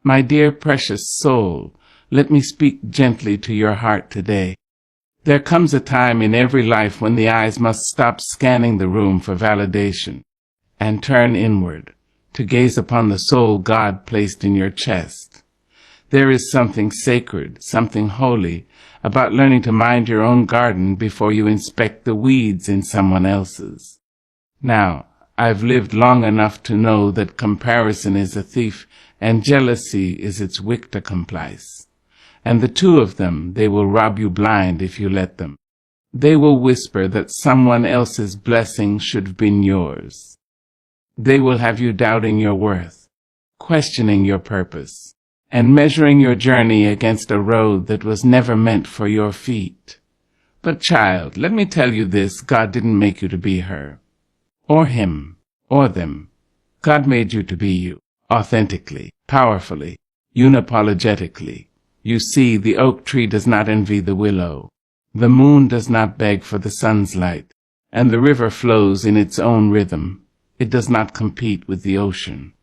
My dear precious soul, let me speak gently to your heart today. There comes a time in every life when the eyes must stop scanning the room for validation and turn inward to gaze upon the soul God placed in your chest. There is something sacred, something holy, about learning to mind your own garden before you inspect the weeds in someone else's. Now, I've lived long enough to know that comparison is a thief and jealousy is its wick accomplice. And the two of them, they will rob you blind if you let them. They will whisper that someone else's blessing should have been yours. They will have you doubting your worth, questioning your purpose, and measuring your journey against a road that was never meant for your feet. But child, let me tell you this, God didn't make you to be her, or him, or them. God made you to be you, authentically, powerfully, unapologetically. You see, the oak tree does not envy the willow. The moon does not beg for the sun's light, and the river flows in its own rhythm. It does not compete with the ocean.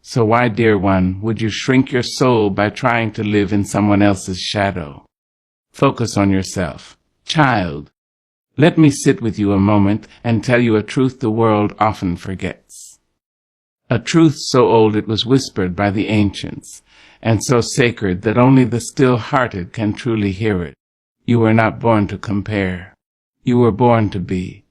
So why, dear one, would you shrink your soul by trying to live in someone else's shadow? Focus on yourself. Child, let me sit with you a moment and tell you a truth the world often forgets. A truth so old it was whispered by the ancients, and so sacred that only the still-hearted can truly hear it. You were not born to compare. You were born to be.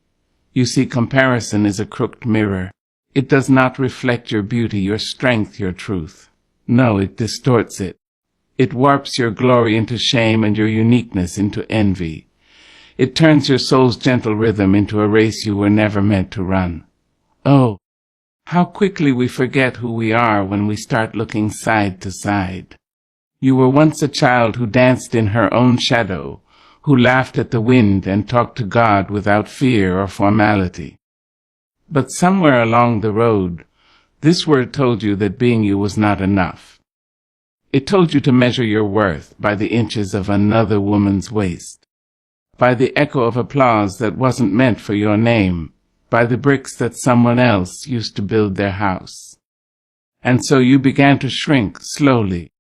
You see, comparison is a crooked mirror. It does not reflect your beauty, your strength, your truth. No, it distorts it. It warps your glory into shame and your uniqueness into envy. It turns your soul's gentle rhythm into a race you were never meant to run. Oh, how quickly we forget who we are when we start looking side to side. You were once a child who danced in her own shadow, who laughed at the wind and talked to God without fear or formality. But somewhere along the road, this word told you that being you was not enough. It told you to measure your worth by the inches of another woman's waist, by the echo of applause that wasn't meant for your name, by the bricks that someone else used to build their house. And so you began to shrink slowly,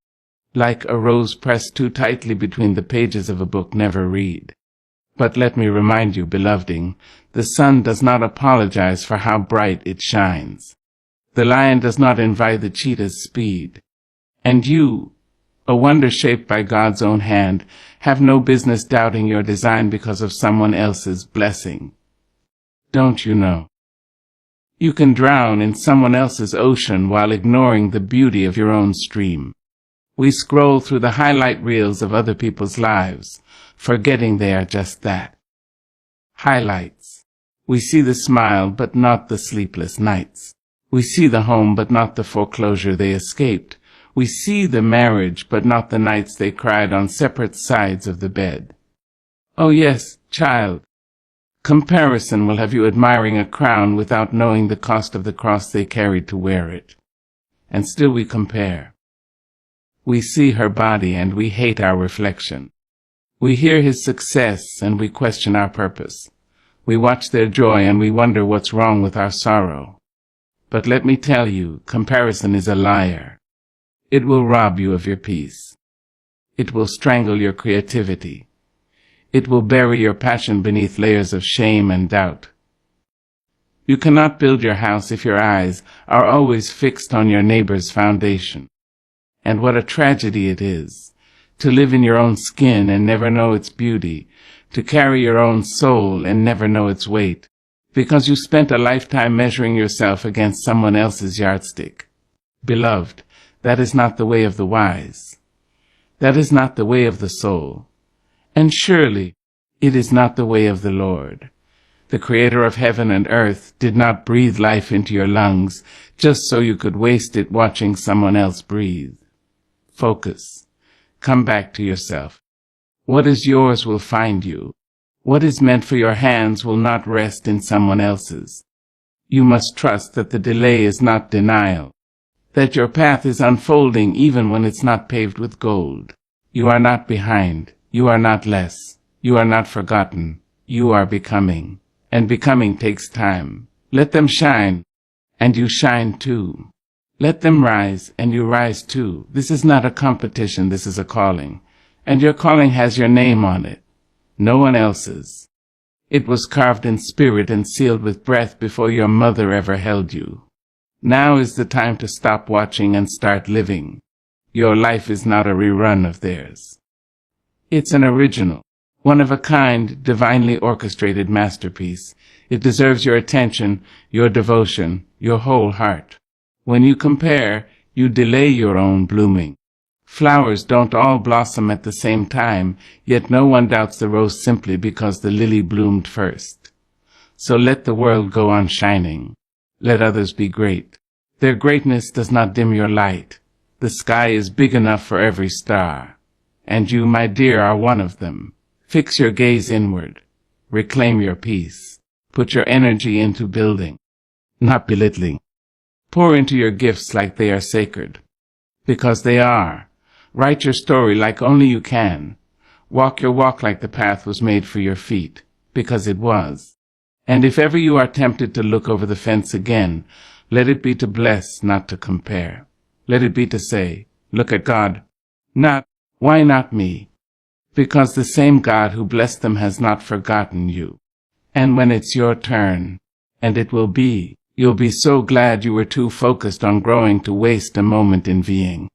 like a rose pressed too tightly between the pages of a book never read. But let me remind you, beloved, the sun does not apologize for how bright it shines. The lion does not invite the cheetah's speed. And you, a wonder shaped by God's own hand, have no business doubting your design because of someone else's blessing. Don't you know? You can drown in someone else's ocean while ignoring the beauty of your own stream. We scroll through the highlight reels of other people's lives, forgetting they are just that. Highlights. We see the smile, but not the sleepless nights. We see the home, but not the foreclosure they escaped. We see the marriage, but not the nights they cried on separate sides of the bed. Oh yes, child. Comparison will have you admiring a crown without knowing the cost of the cross they carried to wear it. And still we compare. We see her body and we hate our reflection. We hear his success and we question our purpose. We watch their joy and we wonder what's wrong with our sorrow. But let me tell you, comparison is a liar. It will rob you of your peace. It will strangle your creativity. It will bury your passion beneath layers of shame and doubt. You cannot build your house if your eyes are always fixed on your neighbor's foundation. And what a tragedy it is, to live in your own skin and never know its beauty, to carry your own soul and never know its weight, because you spent a lifetime measuring yourself against someone else's yardstick. Beloved, that is not the way of the wise. That is not the way of the soul. And surely it is not the way of the Lord. The Creator of heaven and earth did not breathe life into your lungs just so you could waste it watching someone else breathe. Focus. Come back to yourself. What is yours will find you. What is meant for your hands will not rest in someone else's. You must trust that the delay is not denial, that your path is unfolding even when it's not paved with gold. You are not behind. You are not less. You are not forgotten. You are becoming. And becoming takes time. Let them shine, and you shine too. Let them rise, and you rise too. This is not a competition, this is a calling. And your calling has your name on it, no one else's. It was carved in spirit and sealed with breath before your mother ever held you. Now is the time to stop watching and start living. Your life is not a rerun of theirs. It's an original, one-of-a-kind, divinely orchestrated masterpiece. It deserves your attention, your devotion, your whole heart. When you compare, you delay your own blooming. Flowers don't all blossom at the same time, yet no one doubts the rose simply because the lily bloomed first. So let the world go on shining. Let others be great. Their greatness does not dim your light. The sky is big enough for every star. And you, my dear, are one of them. Fix your gaze inward. Reclaim your peace. Put your energy into building, not belittling. Pour into your gifts like they are sacred. Because they are. Write your story like only you can. Walk your walk like the path was made for your feet, because it was. And if ever you are tempted to look over the fence again, let it be to bless, not to compare. Let it be to say, look at God. Not, why not me? Because the same God who blessed them has not forgotten you. And when it's your turn, and it will be, you'll be so glad you were too focused on growing to waste a moment envying.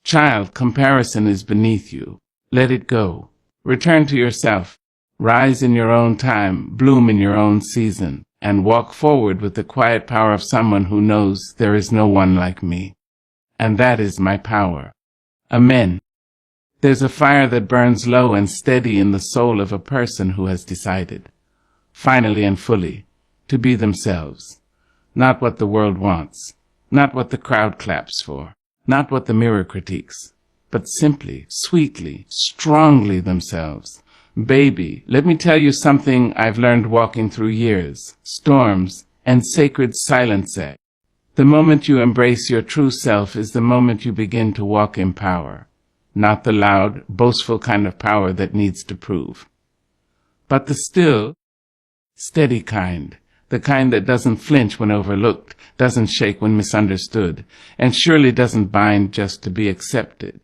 Child, comparison is beneath you. Let it go. Return to yourself. Rise in your own time, bloom in your own season, and walk forward with the quiet power of someone who knows there is no one like me. And that is my power. Amen. There's a fire that burns low and steady in the soul of a person who has decided, finally and fully, to be themselves. Not what the world wants, not what the crowd claps for, not what the mirror critiques, but simply, sweetly, strongly themselves. Baby, let me tell you something I've learned walking through years, storms, and sacred silence. The moment you embrace your true self is the moment you begin to walk in power, not the loud, boastful kind of power that needs to prove, but the still, steady kind, the kind that doesn't flinch when overlooked, doesn't shake when misunderstood, and surely doesn't bind just to be accepted.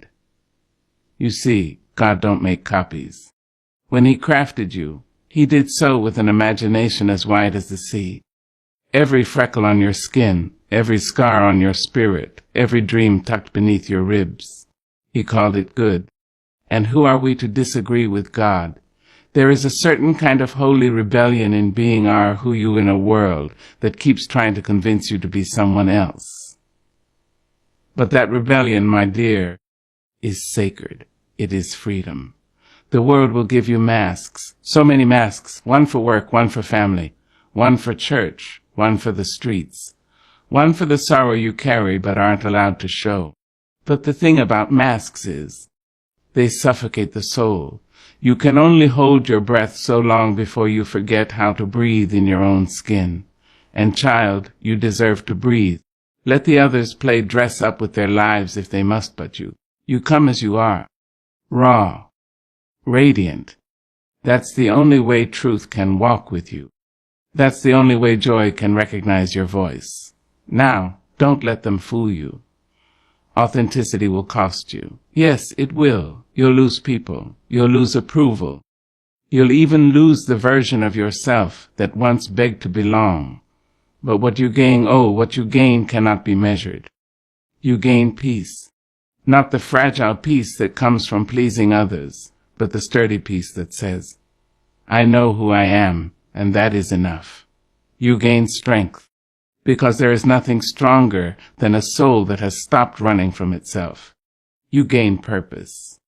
You see, God don't make copies. When He crafted you, He did so with an imagination as wide as the sea. Every freckle on your skin, every scar on your spirit, every dream tucked beneath your ribs, He called it good. And who are we to disagree with God? There is a certain kind of holy rebellion in being who you in a world that keeps trying to convince you to be someone else. But that rebellion, my dear, is sacred. It is freedom. The world will give you masks, so many masks, one for work, one for family, one for church, one for the streets, one for the sorrow you carry but aren't allowed to show. But the thing about masks is, they suffocate the soul. You can only hold your breath so long before you forget how to breathe in your own skin. And child, you deserve to breathe. Let the others play dress up with their lives if they must but you. You come as you are. Raw. Radiant. That's the only way truth can walk with you. That's the only way joy can recognize your voice. Now, don't let them fool you. Authenticity will cost you. Yes, it will. You'll lose people. You'll lose approval. You'll even lose the version of yourself that once begged to belong. But what you gain cannot be measured. You gain peace. Not the fragile peace that comes from pleasing others, but the sturdy peace that says, I know who I am, and that is enough. You gain strength, because there is nothing stronger than a soul that has stopped running from itself. You gain purpose,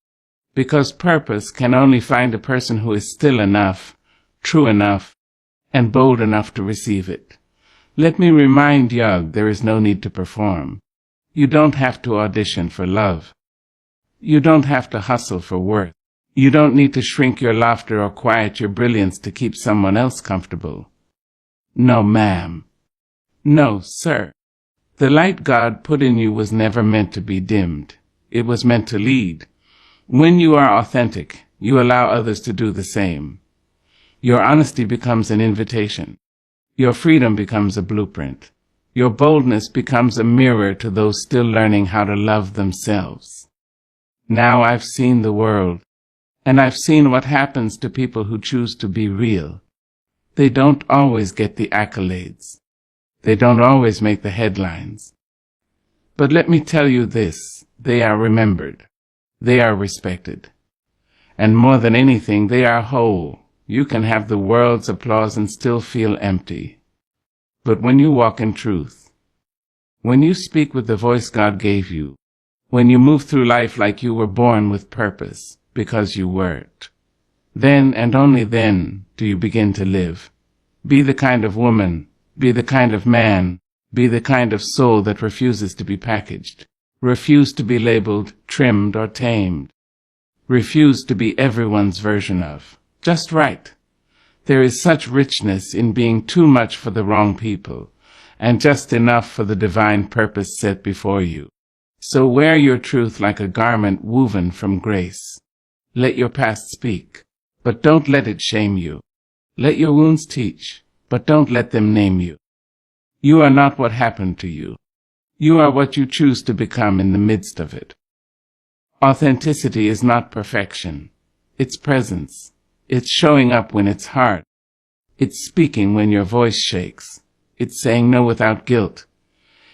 because purpose can only find a person who is still enough, true enough, and bold enough to receive it. Let me remind you, there is no need to perform. You don't have to audition for love. You don't have to hustle for worth. You don't need to shrink your laughter or quiet your brilliance to keep someone else comfortable. No, ma'am. No, sir. The light God put in you was never meant to be dimmed. It was meant to lead. When you are authentic, you allow others to do the same. Your honesty becomes an invitation. Your freedom becomes a blueprint. Your boldness becomes a mirror to those still learning how to love themselves. Now I've seen the world, and I've seen what happens to people who choose to be real. They don't always get the accolades. They don't always make the headlines. But let me tell you this, they are remembered. They are respected. And more than anything, they are whole. You can have the world's applause and still feel empty. But when you walk in truth, when you speak with the voice God gave you, when you move through life like you were born with purpose, because you weren't, then and only then do you begin to live. Be the kind of woman, be the kind of man, be the kind of soul that refuses to be packaged. Refuse to be labeled, trimmed, or tamed. Refuse to be everyone's version of. Just right. There is such richness in being too much for the wrong people, and just enough for the divine purpose set before you. So wear your truth like a garment woven from grace. Let your past speak, but don't let it shame you. Let your wounds teach, but don't let them name you. You are not what happened to you. You are what you choose to become in the midst of it. Authenticity is not perfection. It's presence. It's showing up when it's hard. It's speaking when your voice shakes. It's saying no without guilt.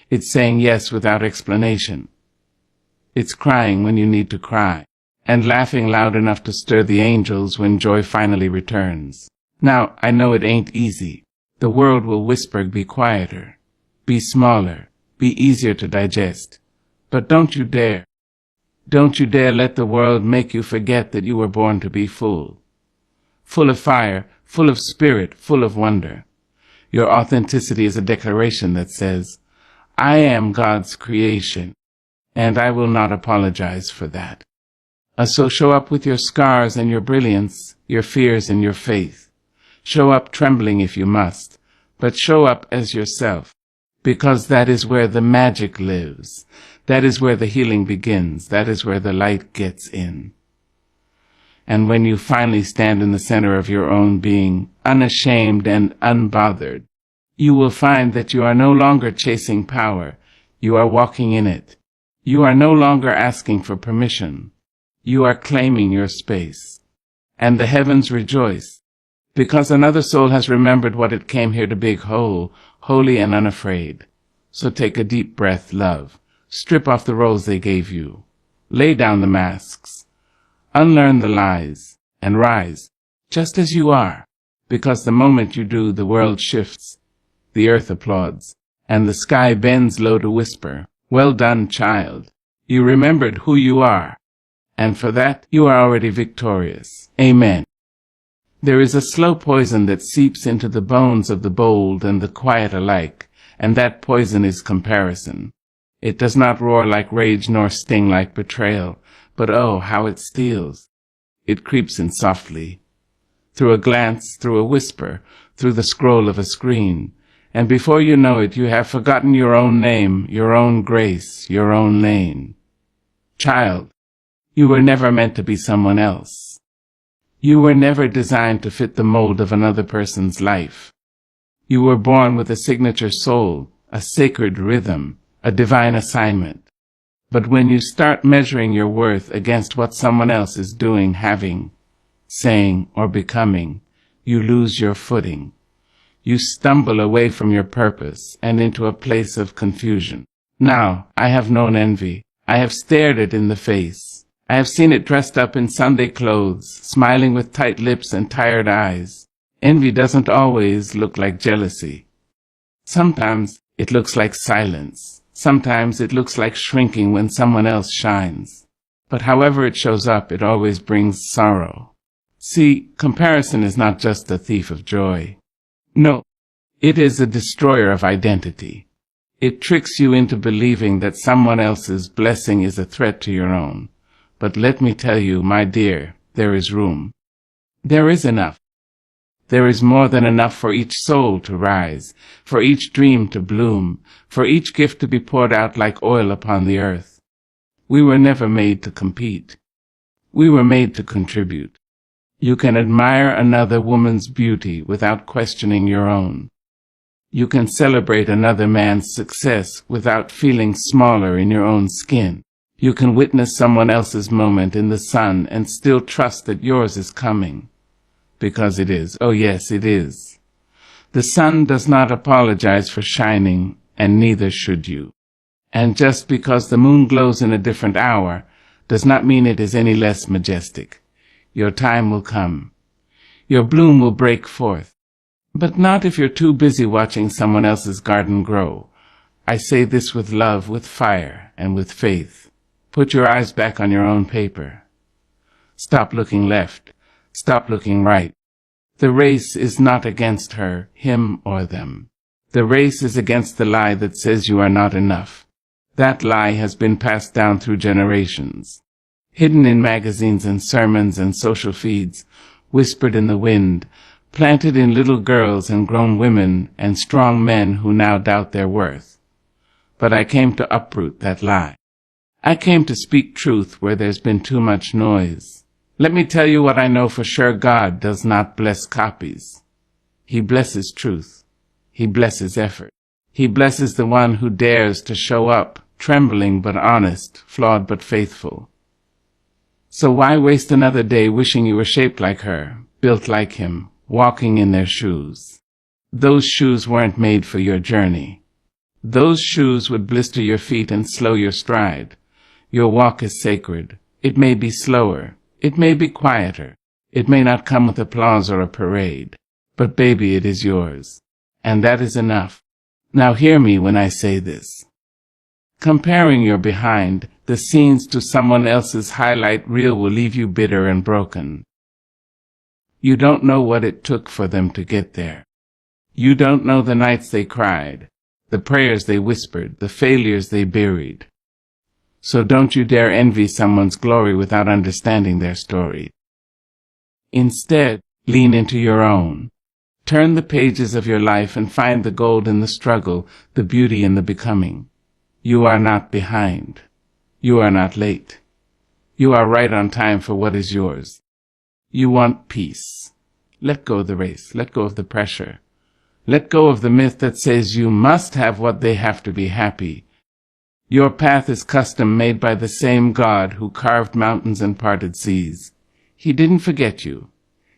It's saying yes without explanation. It's crying when you need to cry, and laughing loud enough to stir the angels when joy finally returns. Now, I know it ain't easy. The world will whisper, be quieter, be smaller, be easier to digest. But don't you dare. Don't you dare let the world make you forget that you were born to be full. Full of fire, full of spirit, full of wonder. Your authenticity is a declaration that says, I am God's creation, and I will not apologize for that. So show up with your scars and your brilliance, your fears and your faith. Show up trembling if you must, but show up as yourself, because that is where the magic lives. That is where the healing begins. That is where the light gets in. And when you finally stand in the center of your own being, unashamed and unbothered, you will find that you are no longer chasing power. You are walking in it. You are no longer asking for permission. You are claiming your space. And the heavens rejoice, because another soul has remembered what it came here to be, whole, holy and unafraid. So take a deep breath, love. Strip off the roles they gave you. Lay down the masks. Unlearn the lies, and rise, just as you are, because the moment you do, the world shifts, the earth applauds, and the sky bends low to whisper, well done, child. You remembered who you are, and for that you are already victorious. Amen. There is a slow poison that seeps into the bones of the bold and the quiet alike, and that poison is comparison. It does not roar like rage nor sting like betrayal, but oh, how it steals. It creeps in softly, through a glance, through a whisper, through the scroll of a screen, and before you know it, you have forgotten your own name, your own grace, your own lane. Child, you were never meant to be someone else. You were never designed to fit the mold of another person's life. You were born with a signature soul, a sacred rhythm, a divine assignment. But when you start measuring your worth against what someone else is doing, having, saying, or becoming, you lose your footing. You stumble away from your purpose and into a place of confusion. Now, I have known envy. I have stared it in the face. I have seen it dressed up in Sunday clothes, smiling with tight lips and tired eyes. Envy doesn't always look like jealousy. Sometimes it looks like silence. Sometimes it looks like shrinking when someone else shines. But however it shows up, it always brings sorrow. See, comparison is not just a thief of joy. No, it is a destroyer of identity. It tricks you into believing that someone else's blessing is a threat to your own. But let me tell you, my dear, there is room. There is enough. There is more than enough for each soul to rise, for each dream to bloom, for each gift to be poured out like oil upon the earth. We were never made to compete. We were made to contribute. You can admire another woman's beauty without questioning your own. You can celebrate another man's success without feeling smaller in your own skin. You can witness someone else's moment in the sun and still trust that yours is coming. Because it is. Oh yes, it is. The sun does not apologize for shining, and neither should you. And just because the moon glows in a different hour does not mean it is any less majestic. Your time will come. Your bloom will break forth. But not if you're too busy watching someone else's garden grow. I say this with love, with fire, and with faith. Put your eyes back on your own paper. Stop looking left. Stop looking right. The race is not against her, him, or them. The race is against the lie that says you are not enough. That lie has been passed down through generations. Hidden in magazines and sermons and social feeds, whispered in the wind, planted in little girls and grown women and strong men who now doubt their worth. But I came to uproot that lie. I came to speak truth where there's been too much noise. Let me tell you what I know for sure. God does not bless copies. He blesses truth. He blesses effort. He blesses the one who dares to show up, trembling but honest, flawed but faithful. So why waste another day wishing you were shaped like her, built like him, walking in their shoes? Those shoes weren't made for your journey. Those shoes would blister your feet and slow your stride. Your walk is sacred. It may be slower. It may be quieter. It may not come with applause or a parade. But baby, it is yours. And that is enough. Now hear me when I say this. Comparing your behind the scenes to someone else's highlight reel will leave you bitter and broken. You don't know what it took for them to get there. You don't know the nights they cried, the prayers they whispered, the failures they buried. So don't you dare envy someone's glory without understanding their story. Instead, lean into your own. Turn the pages of your life and find the gold in the struggle, the beauty in the becoming. You are not behind. You are not late. You are right on time for what is yours. You want peace. Let go of the race. Let go of the pressure. Let go of the myth that says you must have what they have to be happy. Your path is custom made by the same God who carved mountains and parted seas. He didn't forget you.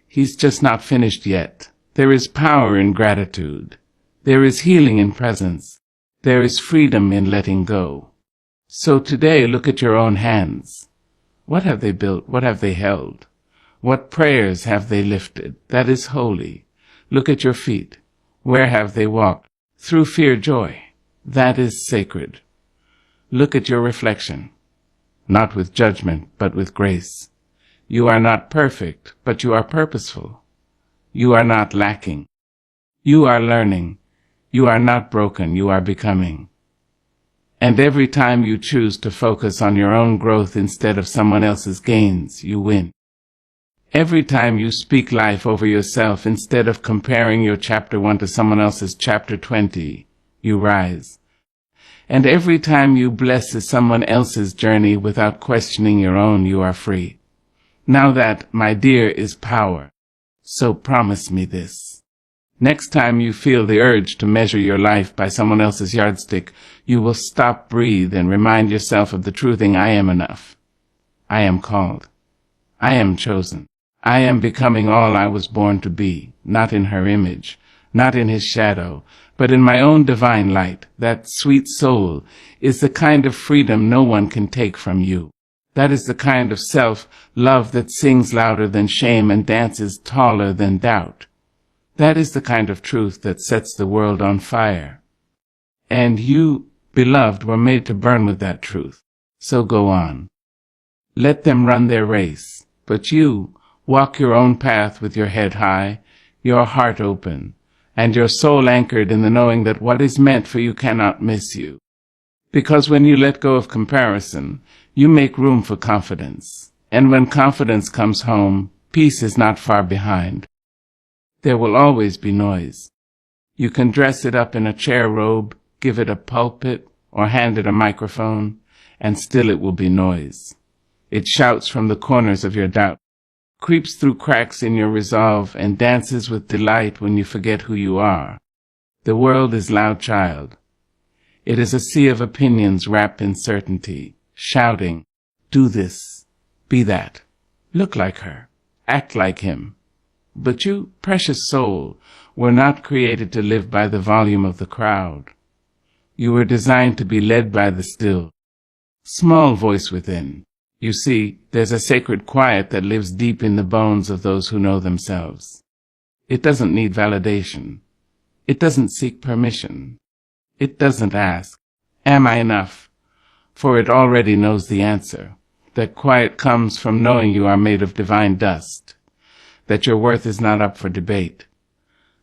He's just not finished yet. There is power in gratitude. There is healing in presence. There is freedom in letting go. So today, look at your own hands. What have they built? What have they held? What prayers have they lifted? That is holy. Look at your feet. Where have they walked? Through fear, joy. That is sacred. Look at your reflection. Not with judgment, but with grace. You are not perfect, but you are purposeful. You are not lacking. You are learning. You are not broken. You are becoming. And every time you choose to focus on your own growth instead of someone else's gains, you win. Every time you speak life over yourself instead of comparing your chapter 1 to someone else's chapter 20, you rise. And every time you bless someone else's journey without questioning your own, you are free. Now that, my dear, is power. So promise me this. Next time you feel the urge to measure your life by someone else's yardstick, you will stop, breathe, and remind yourself of the true thing: I am enough. I am called. I am chosen. I am becoming all I was born to be, not in her image, not in his shadow, but in my own divine light. That sweet soul is the kind of freedom no one can take from you. That is the kind of self-love that sings louder than shame and dances taller than doubt. That is the kind of truth that sets the world on fire. And you, beloved, were made to burn with that truth. So go on. Let them run their race, but you walk your own path with your head high, your heart open, and your soul anchored in the knowing that what is meant for you cannot miss you. Because when you let go of comparison, you make room for confidence. And when confidence comes home, peace is not far behind. There will always be noise. You can dress it up in a chair robe, give it a pulpit, or hand it a microphone, and still it will be noise. It shouts from the corners of your doubt, creeps through cracks in your resolve, and dances with delight when you forget who you are. The world is loud, child. It is a sea of opinions wrapped in certainty, shouting, do this, be that, look like her, act like him. But you, precious soul, were not created to live by the volume of the crowd. You were designed to be led by the still, small voice within. You see, there's a sacred quiet that lives deep in the bones of those who know themselves. It doesn't need validation. It doesn't seek permission. It doesn't ask, am I enough? For it already knows the answer. That quiet comes from knowing you are made of divine dust, that your worth is not up for debate,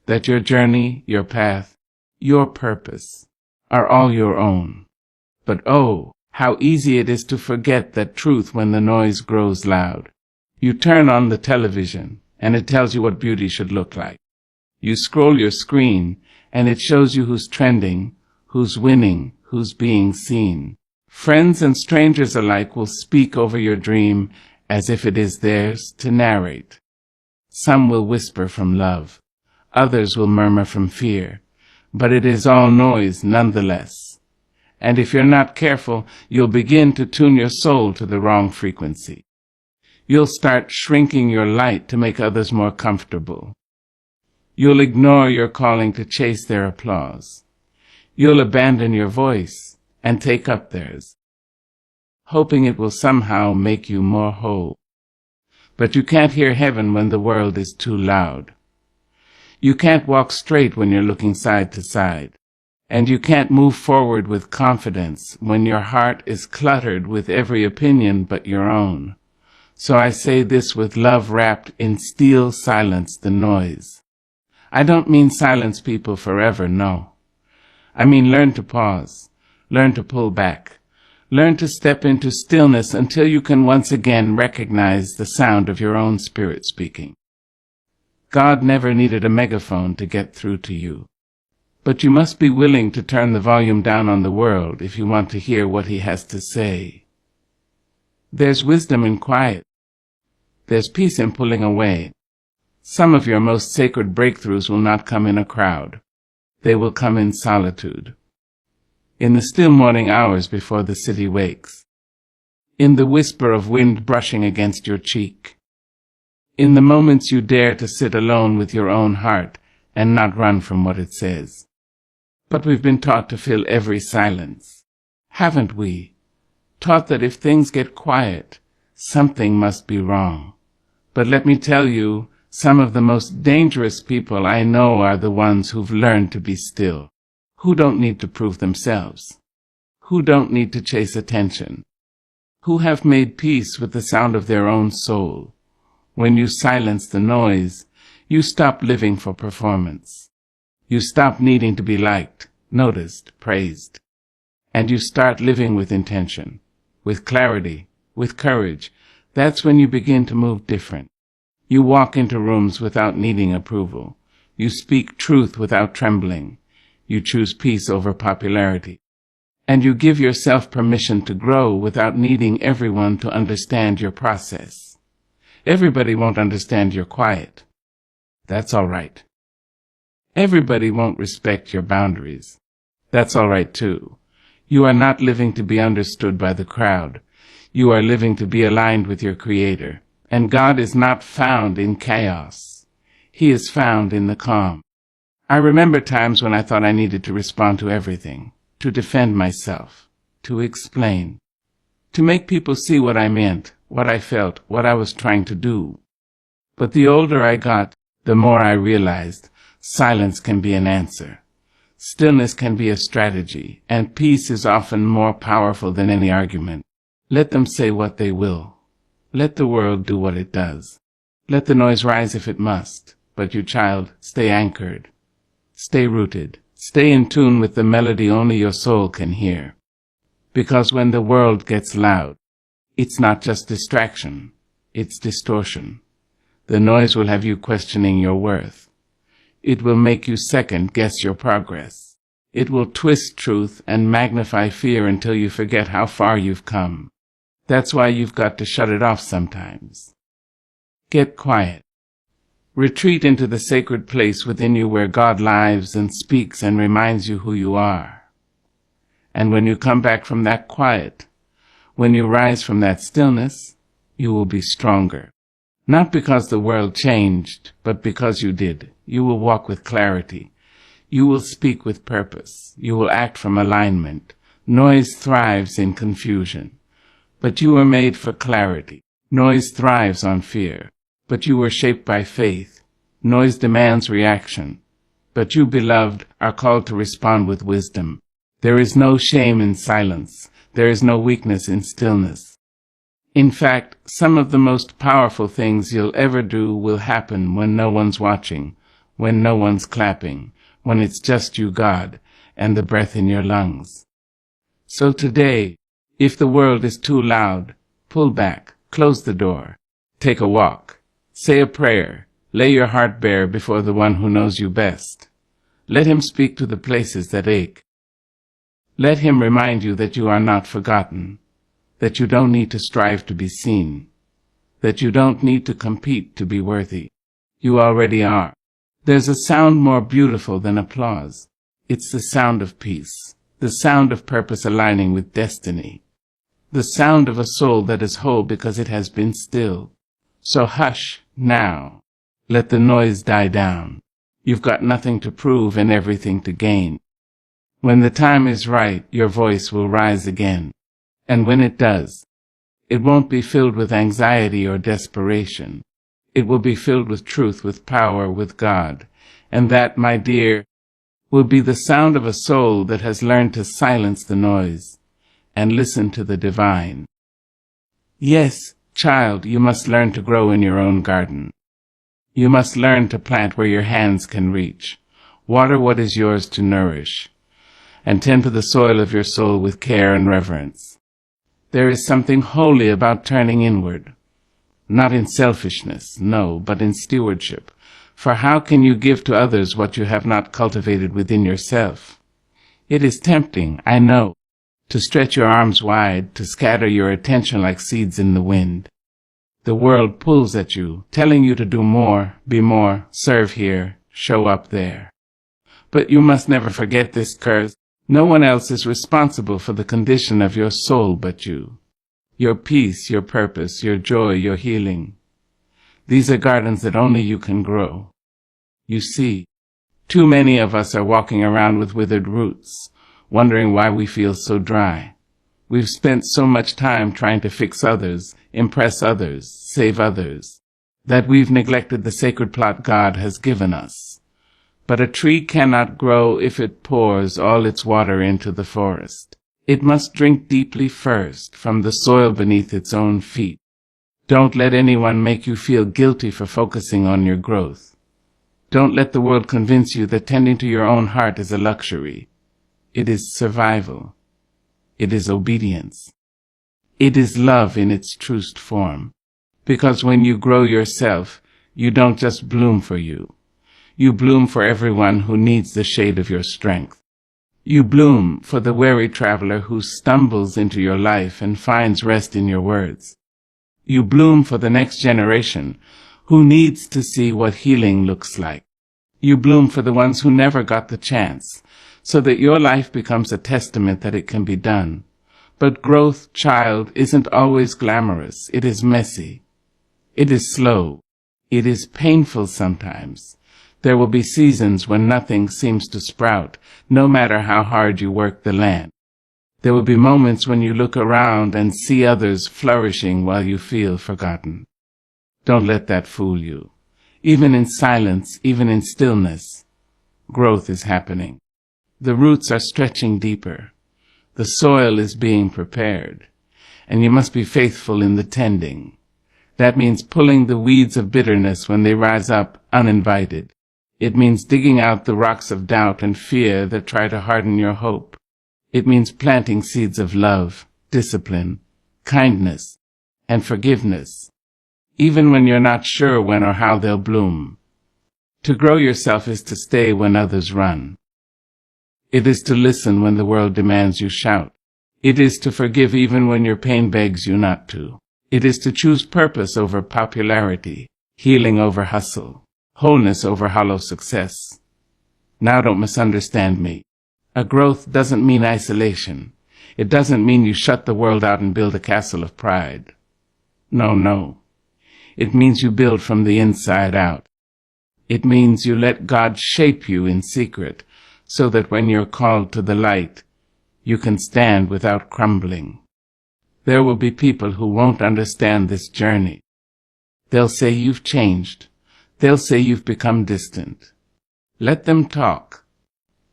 that your journey, your path, your purpose are all your own. But oh, how easy it is to forget that truth when the noise grows loud. You turn on the television, and it tells you what beauty should look like. You scroll your screen, and it shows you who's trending, who's winning, who's being seen. Friends and strangers alike will speak over your dream as if it is theirs to narrate. Some will whisper from love, others will murmur from fear, but it is all noise nonetheless. And if you're not careful, you'll begin to tune your soul to the wrong frequency. You'll start shrinking your light to make others more comfortable. You'll ignore your calling to chase their applause. You'll abandon your voice and take up theirs, hoping it will somehow make you more whole. But you can't hear heaven when the world is too loud. You can't walk straight when you're looking side to side. And you can't move forward with confidence when your heart is cluttered with every opinion but your own. So I say this with love wrapped in steel, silence the noise. I don't mean silence people forever, no. I mean learn to pause, learn to pull back, learn to step into stillness until you can once again recognize the sound of your own spirit speaking. God never needed a megaphone to get through to you. But you must be willing to turn the volume down on the world if you want to hear what he has to say. There's wisdom in quiet. There's peace in pulling away. Some of your most sacred breakthroughs will not come in a crowd. They will come in solitude. In the still morning hours before the city wakes. In the whisper of wind brushing against your cheek. In the moments you dare to sit alone with your own heart and not run from what it says. But we've been taught to fill every silence, haven't we? Taught that if things get quiet, something must be wrong. But let me tell you, some of the most dangerous people I know are the ones who've learned to be still, who don't need to prove themselves, who don't need to chase attention, who have made peace with the sound of their own soul. When you silence the noise, you stop living for performance. You stop needing to be liked, noticed, praised. And you start living with intention, with clarity, with courage. That's when you begin to move different. You walk into rooms without needing approval. You speak truth without trembling. You choose peace over popularity. And you give yourself permission to grow without needing everyone to understand your process. Everybody won't understand your quiet. That's all right. Everybody won't respect your boundaries. That's all right too. You are not living to be understood by the crowd. You are living to be aligned with your Creator. And God is not found in chaos. He is found in the calm. I remember times when I thought I needed to respond to everything, to defend myself, to explain, to make people see what I meant, what I felt, what I was trying to do. But the older I got, the more I realized silence can be an answer. Stillness can be a strategy, and peace is often more powerful than any argument. Let them say what they will. Let the world do what it does. Let the noise rise if it must. But you, child, stay anchored. Stay rooted. Stay in tune with the melody only your soul can hear. Because when the world gets loud, it's not just distraction, it's distortion. The noise will have you questioning your worth. It will make you second-guess your progress. It will twist truth and magnify fear until you forget how far you've come. That's why you've got to shut it off sometimes. Get quiet. Retreat into the sacred place within you where God lives and speaks and reminds you who you are. And when you come back from that quiet, when you rise from that stillness, you will be stronger. Not because the world changed, but because you did. You will walk with clarity. You will speak with purpose. You will act from alignment. Noise thrives in confusion, but you were made for clarity. Noise thrives on fear, but you were shaped by faith. Noise demands reaction, but you, beloved, are called to respond with wisdom. There is no shame in silence. There is no weakness in stillness. In fact, some of the most powerful things you'll ever do will happen when no one's watching, when no one's clapping, when it's just you, God, and the breath in your lungs. So today, if the world is too loud, pull back, close the door, take a walk, say a prayer, lay your heart bare before the one who knows you best. Let him speak to the places that ache. Let him remind you that you are not forgotten, that you don't need to strive to be seen, that you don't need to compete to be worthy. You already are. There's a sound more beautiful than applause. It's the sound of peace, the sound of purpose aligning with destiny, the sound of a soul that is whole because it has been still. So hush now. Let the noise die down. You've got nothing to prove and everything to gain. When the time is right, your voice will rise again. And when it does, it won't be filled with anxiety or desperation. It will be filled with truth, with power, with God. And that, my dear, will be the sound of a soul that has learned to silence the noise and listen to the divine. Yes, child, you must learn to grow in your own garden. You must learn to plant where your hands can reach, water what is yours to nourish, and tend to the soil of your soul with care and reverence. There is something holy about turning inward, not in selfishness, no, but in stewardship. For how can you give to others what you have not cultivated within yourself? It is tempting, I know, to stretch your arms wide, to scatter your attention like seeds in the wind. The world pulls at you, telling you to do more, be more, serve here, show up there. But you must never forget this curse. No one else is responsible for the condition of your soul but you. Your peace, your purpose, your joy, your healing. These are gardens that only you can grow. You see, too many of us are walking around with withered roots, wondering why we feel so dry. We've spent so much time trying to fix others, impress others, save others, that we've neglected the sacred plot God has given us. But a tree cannot grow if it pours all its water into the forest. It must drink deeply first from the soil beneath its own feet. Don't let anyone make you feel guilty for focusing on your growth. Don't let the world convince you that tending to your own heart is a luxury. It is survival. It is obedience. It is love in its truest form. Because when you grow yourself, you don't just bloom for you. You bloom for everyone who needs the shade of your strength. You bloom for the weary traveler who stumbles into your life and finds rest in your words. You bloom for the next generation who needs to see what healing looks like. You bloom for the ones who never got the chance, so that your life becomes a testament that it can be done. But growth, child, isn't always glamorous. It is messy. It is slow. It is painful sometimes. There will be seasons when nothing seems to sprout, no matter how hard you work the land. There will be moments when you look around and see others flourishing while you feel forgotten. Don't let that fool you. Even in silence, even in stillness, growth is happening. The roots are stretching deeper. The soil is being prepared, and you must be faithful in the tending. That means pulling the weeds of bitterness when they rise up uninvited. It means digging out the rocks of doubt and fear that try to harden your hope. It means planting seeds of love, discipline, kindness, and forgiveness, even when you're not sure when or how they'll bloom. To grow yourself is to stay when others run. It is to listen when the world demands you shout. It is to forgive even when your pain begs you not to. It is to choose purpose over popularity, healing over hustle, wholeness over hollow success. Now don't misunderstand me. A growth doesn't mean isolation. It doesn't mean you shut the world out and build a castle of pride. No. It means you build from the inside out. It means you let God shape you in secret, so that when you're called to the light, you can stand without crumbling. There will be people who won't understand this journey. They'll say you've changed. They'll say you've become distant. Let them talk.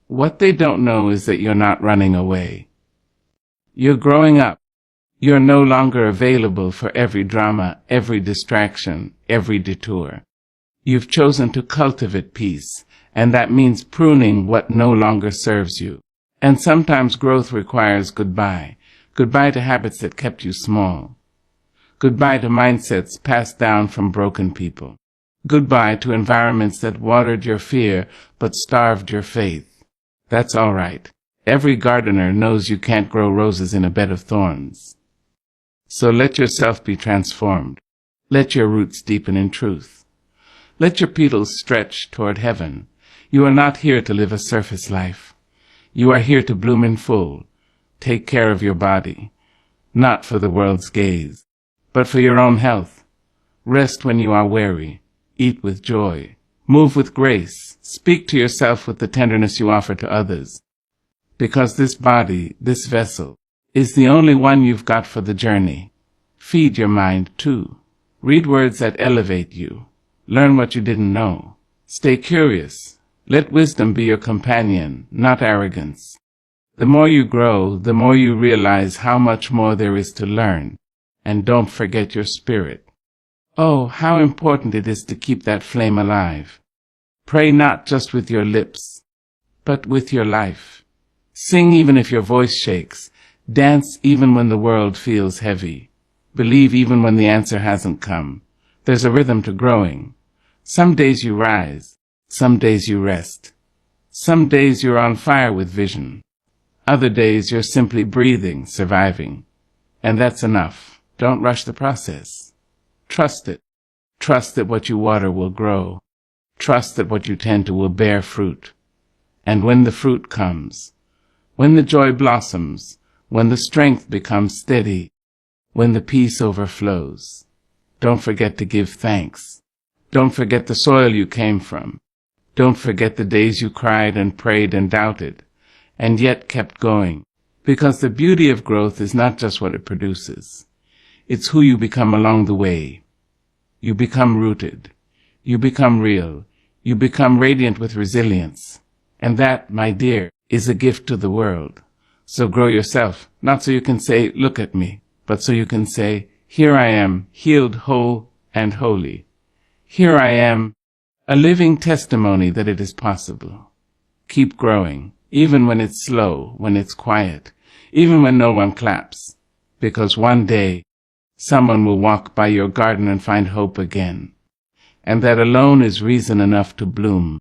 What they don't know is that you're not running away. You're growing up. You're no longer available for every drama, every distraction, every detour. You've chosen to cultivate peace, and that means pruning what no longer serves you. And sometimes growth requires goodbye. Goodbye to habits that kept you small. Goodbye to mindsets passed down from broken people. Goodbye to environments that watered your fear but starved your faith. That's all right. Every gardener knows you can't grow roses in a bed of thorns. So let yourself be transformed. Let your roots deepen in truth. Let your petals stretch toward heaven. You are not here to live a surface life. You are here to bloom in full. Take care of your body, not for the world's gaze, but for your own health. Rest when you are weary. Eat with joy. Move with grace. Speak to yourself with the tenderness you offer to others. Because this body, this vessel, is the only one you've got for the journey. Feed your mind, too. Read words that elevate you. Learn what you didn't know. Stay curious. Let wisdom be your companion, not arrogance. The more you grow, the more you realize how much more there is to learn. And don't forget your spirit. Oh, how important it is to keep that flame alive. Pray not just with your lips, but with your life. Sing even if your voice shakes. Dance even when the world feels heavy. Believe even when the answer hasn't come. There's a rhythm to growing. Some days you rise. Some days you rest. Some days you're on fire with vision. Other days you're simply breathing, surviving. And that's enough. Don't rush the process. Trust it. Trust that what you water will grow. Trust that what you tend to will bear fruit. And when the fruit comes, when the joy blossoms, when the strength becomes steady, when the peace overflows, don't forget to give thanks. Don't forget the soil you came from. Don't forget the days you cried and prayed and doubted, and yet kept going. Because the beauty of growth is not just what it produces. It's who you become along the way. You become rooted. You become real. You become radiant with resilience. And that, my dear, is a gift to the world. So grow yourself, not so you can say, look at me, but so you can say, here I am, healed, whole, and holy. Here I am, a living testimony that it is possible. Keep growing, even when it's slow, when it's quiet, even when no one claps, because one day someone will walk by your garden and find hope again, and that alone is reason enough to bloom.